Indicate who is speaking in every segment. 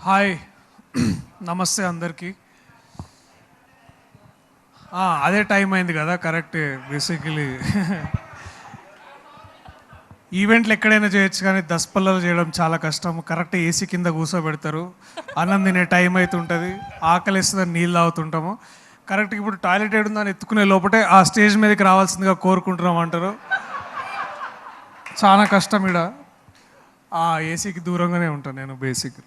Speaker 1: Hi నమస్తే అందరికీ. అదే టైం అయింది కదా, కరెక్ట్. బేసికలీ ఈవెంట్లు ఎక్కడైనా చేయొచ్చు కానీ దసపల్లలో చేయడం చాలా కష్టం. కరెక్ట్ ఏసీ కింద కూర్చోబెడతారు, అన్నం తినే టైం అవుతుంటుంది, ఆకలిస్తుందని నీళ్ళు తాగుతుంటాము. కరెక్ట్గా ఇప్పుడు టాయిలెట్ ఏడుందని ఎత్తుకునే లోపటే ఆ స్టేజ్ మీదకి రావాల్సిందిగా కోరుకుంటున్నాం అంటారు. చాలా కష్టం. ఇక్కడ ఆ ఏసీకి దూరంగానే ఉంటాను నేను. బేసిక్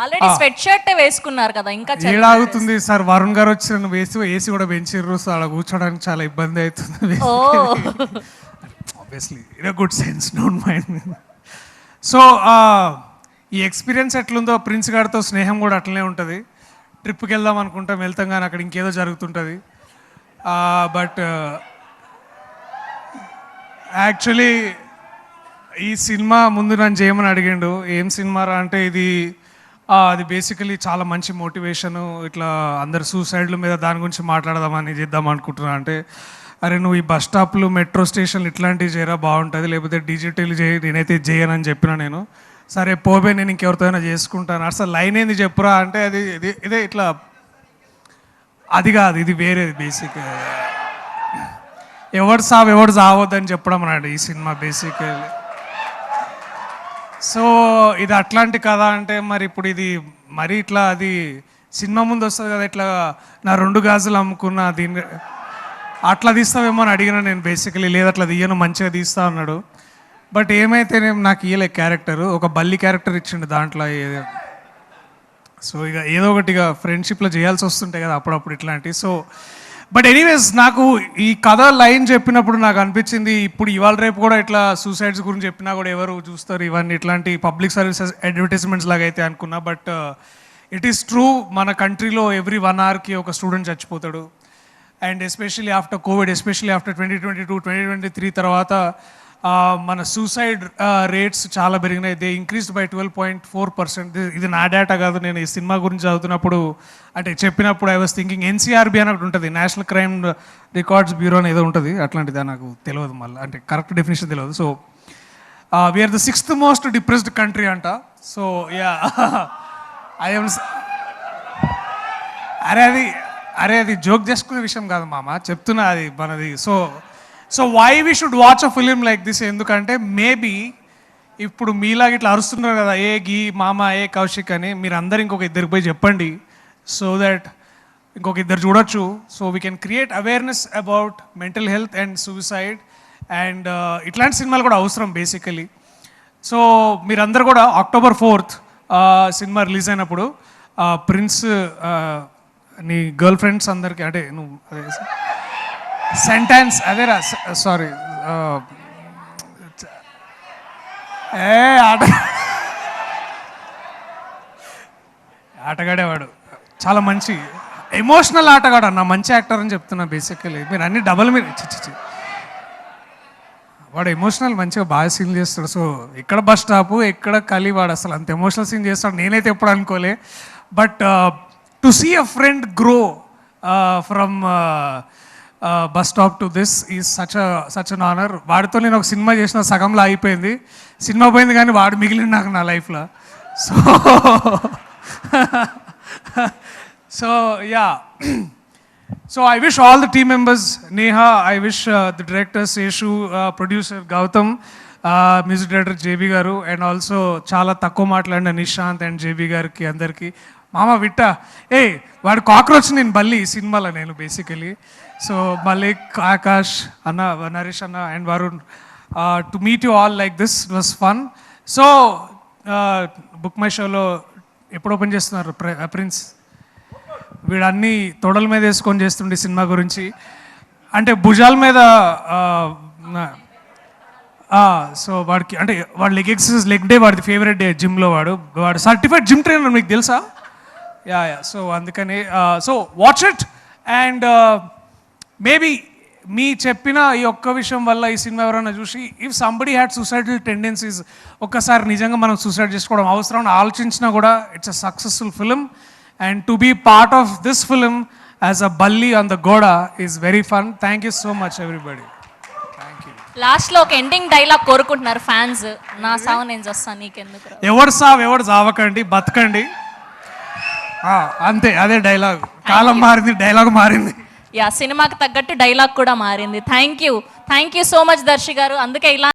Speaker 2: ఆల్రెడీ స్వెట్ షర్ట్ వేసుకున్నారు కదా, ఇంకా
Speaker 1: ఏడాగుతుంది సార్. వరుణ్ గారు వచ్చి నన్ను ఏసీ కూడా పెంచిర్రు, సో అలా కూర్చోడానికి చాలా ఇబ్బంది అవుతుంది. Obviously in a good sense, don't mind. So ఈ ఎక్స్పీరియన్స్ ఎట్లుందో, ప్రిన్స్ గారితో స్నేహం కూడా అట్లనే ఉంటుంది. ట్రిప్కి వెళ్దాం అనుకుంటాం, వెళ్తాం కానీ అక్కడ ఇంకేదో జరుగుతుంటుంది. బట్ యాక్చువల్లీ ఈ సినిమా ముందు నన్ను చేయమని అడిగిండు. ఏం సినిమా రా అంటే అది బేసికలీ చాలా మంచి మోటివేషను. ఇట్లా అందరు సూసైడ్ల మీద దాని గురించి మాట్లాడదామని చేద్దాం అనుకుంటున్నా. అంటే అరే నువ్వు ఈ బస్ స్టాప్లు, మెట్రో స్టేషన్లు ఇట్లాంటివి చేయరా బాగుంటుంది, లేకపోతే డిజిటల్ చేయి, నేనైతే చేయనని చెప్పిన. నేను సరే పోబే, నేను ఇంకెవరితో అయినా చేసుకుంటాను. అసలు లైన్ ఏంది చెప్పురా అంటే అది ఇదే ఇట్లా, అది కాదు, ఇది వేరేది. బేసిక్ ఎవరు సావద్దని చెప్పడం అన్నాడు ఈ సినిమా బేసిక్. సో ఇది అట్లాంటి కథ అంటే మరి ఇప్పుడు ఇది మరి ఇట్లా అది సినిమా ముందు వస్తుంది కదా, ఇట్లా నా 2 గాజులు అమ్ముకున్నా దీన్ని అట్లా తీస్తావేమో అని అడిగినా నేను బేసికలీ. లేదు అట్లా తీయను, మంచిగా తీస్తా అన్నాడు. బట్ ఏమైతేనేం నాకు ఇయ్యలే క్యారెక్టరు, ఒక బల్లి క్యారెక్టర్ ఇచ్చిండు దాంట్లో. సో ఇక ఏదో ఒకటిగా ఫ్రెండ్షిప్లో చేయాల్సి వస్తుంటాయి కదా అప్పుడప్పుడు ఇట్లాంటివి. సో బట్ ఎనీవేస్, నాకు ఈ కథ లైన్ చెప్పినప్పుడు నాకు అనిపించింది, ఇప్పుడు ఇవాళ రేపు కూడా ఇట్లా సూసైడ్స్ గురించి చెప్పినా కూడా ఎవరు చూస్తారు ఇవన్నీ, ఇట్లాంటి పబ్లిక్ సర్వీసెస్ అడ్వర్టైజ్మెంట్స్ లాగా అయితే అనుకున్నా. బట్ ఇట్ ఈస్ ట్రూ, మన కంట్రీలో ఎవ్రీ 1 hourకి ఒక స్టూడెంట్ చచ్చిపోతాడు. And especially after Covid, especially after 2022, 2023 తర్వాత మన సూసైడ్ రేట్స్ చాలా పెరిగినాయి. They increased by 12.4%. ఇది నా డేటా కాదు, నేను ఈ సినిమా గురించి చదువుతున్నప్పుడు అంటే చెప్పినప్పుడు ఐ వాస్ థింకింగ్ ఎన్సీఆర్బీ అని ఒకటి ఉంటుంది, నేషనల్ క్రైమ్ రికార్డ్స్ బ్యూరో అని ఏదో ఉంటుంది, అట్లాంటిది నాకు తెలియదు మళ్ళీ, అంటే కరెక్ట్ డెఫినేషన్ తెలియదు. So we are the 6th most depressed country అంట. సో యా ఐ ఎమ్ అది జోక్ చేసుకునే విషయం కాదు మామ, చెప్తున్నా అది మనది. So why we should watch a film like this, ఎందుకంటే మేబీ ఇప్పుడు మీలాగా ఇట్లా అరుస్తున్నారు కదా, ఏ గీ మామ, ఏ కౌశిక్ అని, మీరు అందరు ఇంకొక ఇద్దరికి పోయి చెప్పండి, సో దట్ ఇంకొక ఇద్దరు చూడొచ్చు. So we can create awareness about mental health and suicide. And ఇట్లాంటి సినిమాలు కూడా అవసరం బేసికలీ. సో మీరందరూ కూడా October 4th సినిమా రిలీజ్ అయినప్పుడు ప్రిన్స్ నీ గర్ల్ ఫ్రెండ్స్ అందరికీ, అంటే నువ్వు అదే సెంటెన్స్ అదేరా, సారీ ఆటగాడేవాడు, చాలా మంచి ఎమోషనల్ ఆటగాడు అన్న, మంచి యాక్టర్ అని చెప్తున్నా బేసికలీ. మీరు అన్ని డబల్ మీరు చిచ్చి, వాడు ఎమోషనల్ మంచిగా బాగా సీన్ చేస్తాడు. సో ఇక్కడ బస్ స్టాపు, ఎక్కడ వాడు అసలు అంత ఎమోషనల్ సీన్ చేస్తాడు, నేనైతే ఎప్పుడు అనుకోలే. But to see a friend grow from bus stop to this is such an honour. వాడితో నేను ఒక సినిమా చేసిన, సగంలో అయిపోయింది, సినిమా పోయింది కానీ వాడు మిగిలింది నాకు నా లైఫ్లో. So yeah, so I wish all the team members, Neha, I wish the director Seshu, producer Gautam, music director JB గారు, and also చాలా తక్కువ మాట్లాడిన నిశాంత్ అండ్ JB గారికి అందరికీ. మామ విట్ట వాడు కాక్రోచ్ నేను బల్లి ఈ సినిమాలో నేను బేసికలీ. సో మలిక్, ఆకాష్ అన్న, నరేష్ అన్న and Varun, to meet you all like this was fun. So book my షోలో ఎప్పుడు ఓపెన్ చేస్తున్నారు ప్రిన్స్? వీడు అన్నీ తొడల మీద వేసుకొని చేస్తుండే సినిమా గురించి, అంటే భుజాల మీద. సో వాడికి అంటే వాడు లెగ్ ఎక్సర్సైజ్, లెగ్ డే వాడిది ఫేవరెట్ డే జిమ్లో. వాడు సర్టిఫైడ్ జిమ్ ట్రైనర్, మీకు తెలుసా? యా. సో అందుకని so watch it. And maybe మీ చెప్పిన ఈ ఒక్క విషయం వల్ల ఈ సినిమా ఎవరైనా చూసి, if somebody had suicidal tendencies, ఒక్కసారి నిజంగా మనం సూసైడ్ చేసుకోవడం అవసరం అని ఆలోచించినా కూడా it's a successful film. And to be part of this film as a balli on the goda is very fun. Thank you so much everybody. Thank you.
Speaker 2: Last లో ఒక ఎండింగ్ డైలాగ్ కోరుకుంటున్నారు fans, నా సావు నేను చేస్తాను నీకెందుకు.
Speaker 1: ఎవరు సావకండి, బతకండి. అంతే, అదే డైలాగ్. కాలం మారింది, డైలాగ్ మారింది.
Speaker 2: యా, సినిమాకి తగ్గట్టు డైలాగ్ కూడా మారింది. Thank you so much Darshi గారు. అందుకే ఇలా